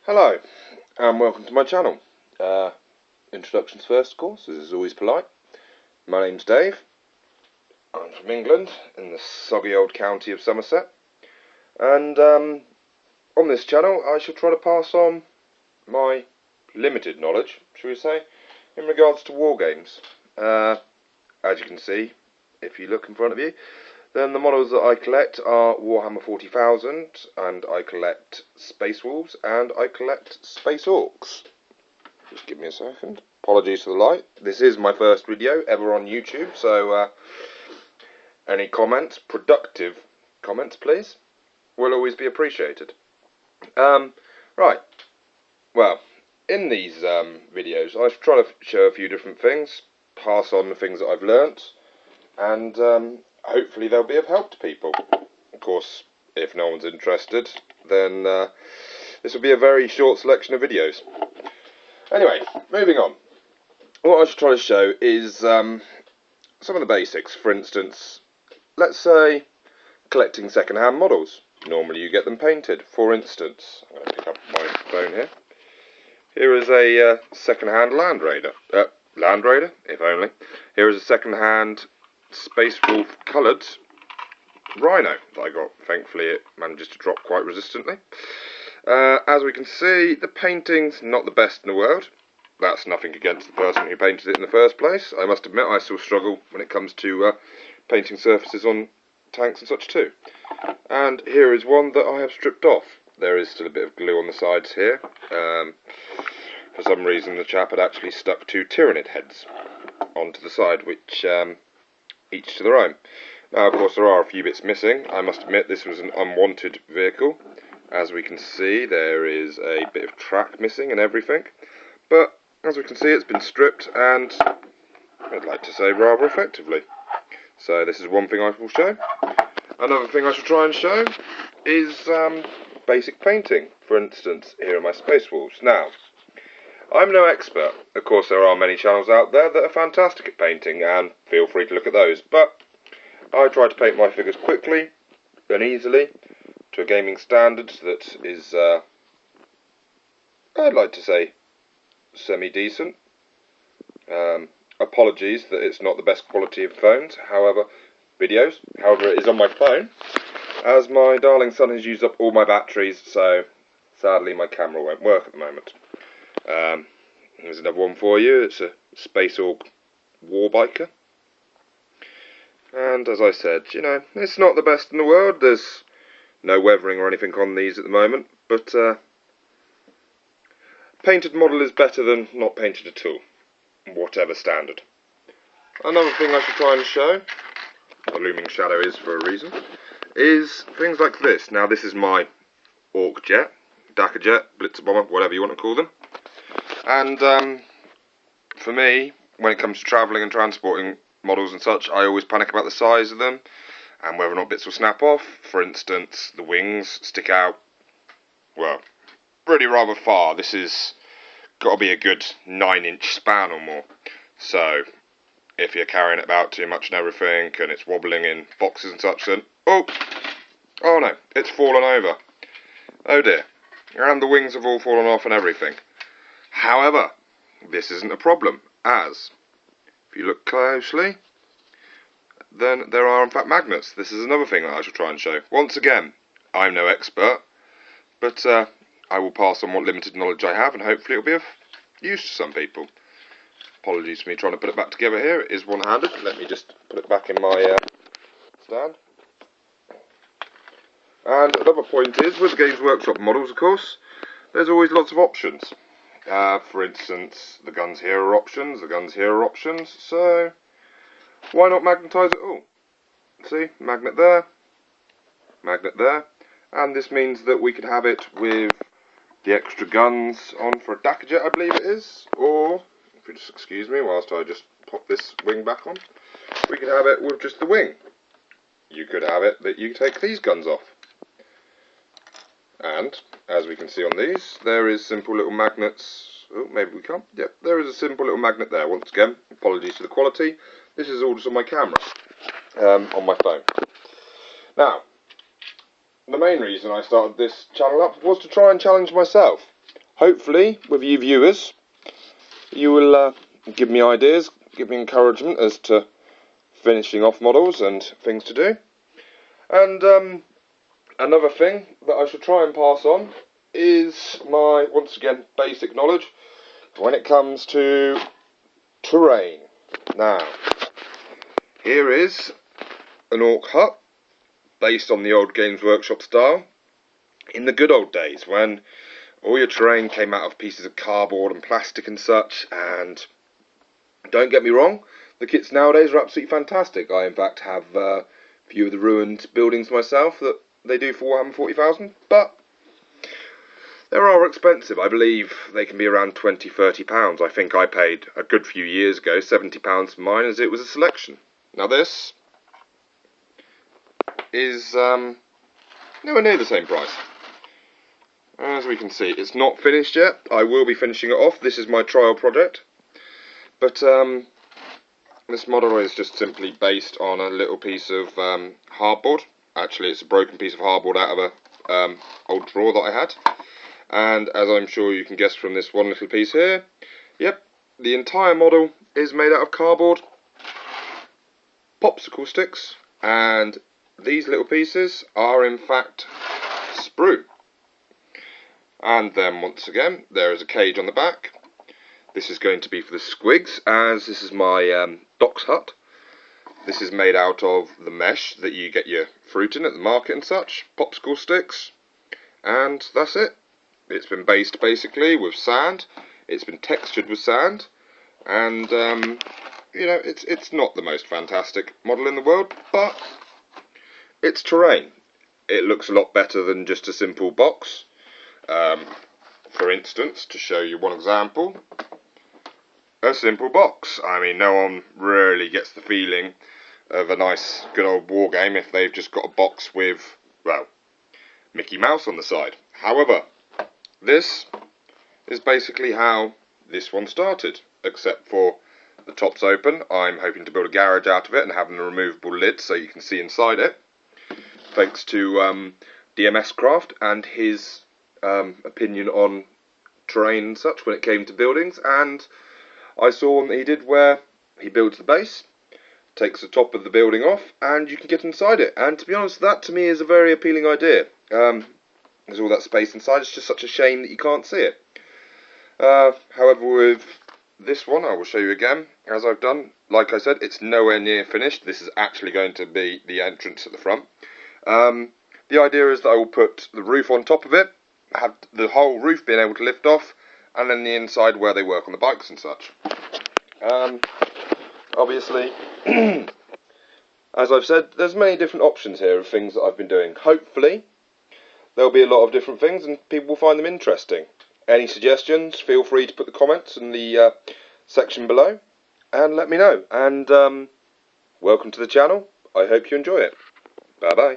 Hello, and welcome to my channel. Introductions first, of course, as is always polite. My name's Dave. I'm from England, in the soggy old county of Somerset. And on this channel, I shall try to pass on my limited knowledge, shall we say, in regards to war games. As you can see, if you look in front of you, then the models that I collect are Warhammer 40,000, and I collect Space Wolves, and I collect Space Orcs. Just give me a second. Apologies for the light. This is my first video ever on YouTube, so any comments, productive comments please, will always be appreciated. Right, well, in these videos I try to show a few different things, pass on the things that I've learnt, and hopefully they'll be of help to people. Of course, if no one's interested, then this will be a very short selection of videos. Anyway, moving on. What I should try to show is some of the basics. For instance, let's say collecting second-hand models. Normally you get them painted. For instance, I'm going to pick up my phone here. Here is a second-hand Land Raider. Land Raider, if only. Here is a second-hand Space Wolf coloured Rhino that I got. Thankfully it manages to drop quite resistantly. As we can see, the painting's not the best in the world. That's nothing against the person who painted it in the first place. I must admit I still struggle when it comes to painting surfaces on tanks and such too. And here is one that I have stripped off. There is still a bit of glue on the sides here. For some reason the chap had actually stuck two Tyranid heads onto the side, which each to their own. Now, of course, there are a few bits missing. I must admit this was an unwanted vehicle. As we can see, there is a bit of track missing and everything. But, as we can see, it's been stripped, and I'd like to say rather effectively. So this is one thing I will show. Another thing I shall try and show is basic painting. For instance, here are my Space Wolves. Now, I'm no expert. Of course, there are many channels out there that are fantastic at painting, and feel free to look at those. But I try to paint my figures quickly and easily to a gaming standard that is, I'd like to say, semi-decent. Apologies that it's not the best quality of phones, videos, however it is on my phone, as my darling son has used up all my batteries, so sadly my camera won't work at the moment. Here's another one for you. It's a Space Orc Warbiker. And as I said, you know, it's not the best in the world. There's no weathering or anything on these at the moment, but painted model is better than not painted at all, whatever standard. Another thing I should try and show, the looming shadow is for a reason, is things like this. Now this is my Orc jet, Dakka jet, Blitzer bomber, whatever you want to call them. And for me, when it comes to travelling and transporting models and such, I always panic about the size of them and whether or not bits will snap off. For instance, the wings stick out, well, pretty rather far. This has got to be a good 9-inch span or more. So, if you're carrying it about too much and everything, and it's wobbling in boxes and such, then, oh no, it's fallen over. Oh dear. And the wings have all fallen off and everything. However, this isn't a problem, as, if you look closely, then there are in fact magnets. This is another thing that I shall try and show. Once again, I'm no expert, but I will pass on what limited knowledge I have, and hopefully it will be of use to some people. Apologies for me trying to put it back together here. It is one-handed. Let me just put it back in my stand. And another point is, with the Games Workshop models, of course, there's always lots of options. For instance, the guns here are options, the guns here are options, so why not magnetise it all? See, magnet there, and this means that we could have it with the extra guns on for a Dakka jet, I believe it is, or, if you just excuse me whilst I just pop this wing back on, we could have it with just the wing. You could have it that you take these guns off. And, as we can see on these, there is simple little magnets. Oh, maybe we can't. Yep, there is a simple little magnet there. Once again, apologies for the quality. This is all just on my camera, on my phone. Now, the main reason I started this channel up was to try and challenge myself. hopefully with you viewers you will give me ideas, give me encouragement as to finishing off models and things to do. And another thing that I should try and pass on is my, once again, basic knowledge when it comes to terrain. Now, here is an Orc hut based on the old Games Workshop style in the good old days when all your terrain came out of pieces of cardboard and plastic and such. And don't get me wrong, the kits nowadays are absolutely fantastic. I in fact have a few of the ruined buildings myself that they do for Warhammer 40,000, but they are expensive. I believe they can be around £20–30. I think I paid a good few years ago £70 for mine, as it was a selection. Now this is nowhere near the same price. As we can see, it's not finished yet. I will be finishing it off. This is my trial project, but this model is just simply based on a little piece of hardboard. Actually, it's a broken piece of hardboard out of a old drawer that I had. And as I'm sure you can guess from this one little piece here, yep, the entire model is made out of cardboard, popsicle sticks, and these little pieces are in fact sprue. And then once again, there is a cage on the back. This is going to be for the squigs, as this is my Doc's hut. This is made out of the mesh that you get your fruit in at the market and such, popsicle sticks, and that's it. It's been based basically with sand. It's been textured with sand, and you know, it's not the most fantastic model in the world, but it's terrain. It looks a lot better than just a simple box. For instance, to show you one example, a simple box. I mean, no one really gets the feeling of a nice good old war game if they've just got a box with, well, Mickey Mouse on the side. However, this is basically how this one started, except for the top's open. I'm hoping to build a garage out of it and have a removable lid so you can see inside it, thanks to DMS Craft and his opinion on terrain and such when it came to buildings. And I saw one that he did where he builds the base, takes the top of the building off, and you can get inside it. And to be honest, that to me is a very appealing idea. There's all that space inside. It's just such a shame that you can't see it. However, with this one, I will show you again, as I've done. Like I said, it's nowhere near finished. This is actually going to be the entrance at the front. The idea is that I will put the roof on top of it, have the whole roof being able to lift off, and then the inside where they work on the bikes and such. Obviously, as I've said, there's many different options here of things that I've been doing. Hopefully, there'll be a lot of different things and people will find them interesting. Any suggestions, feel free to put the comments in the section below and let me know. And welcome to the channel. I hope you enjoy it. Bye bye.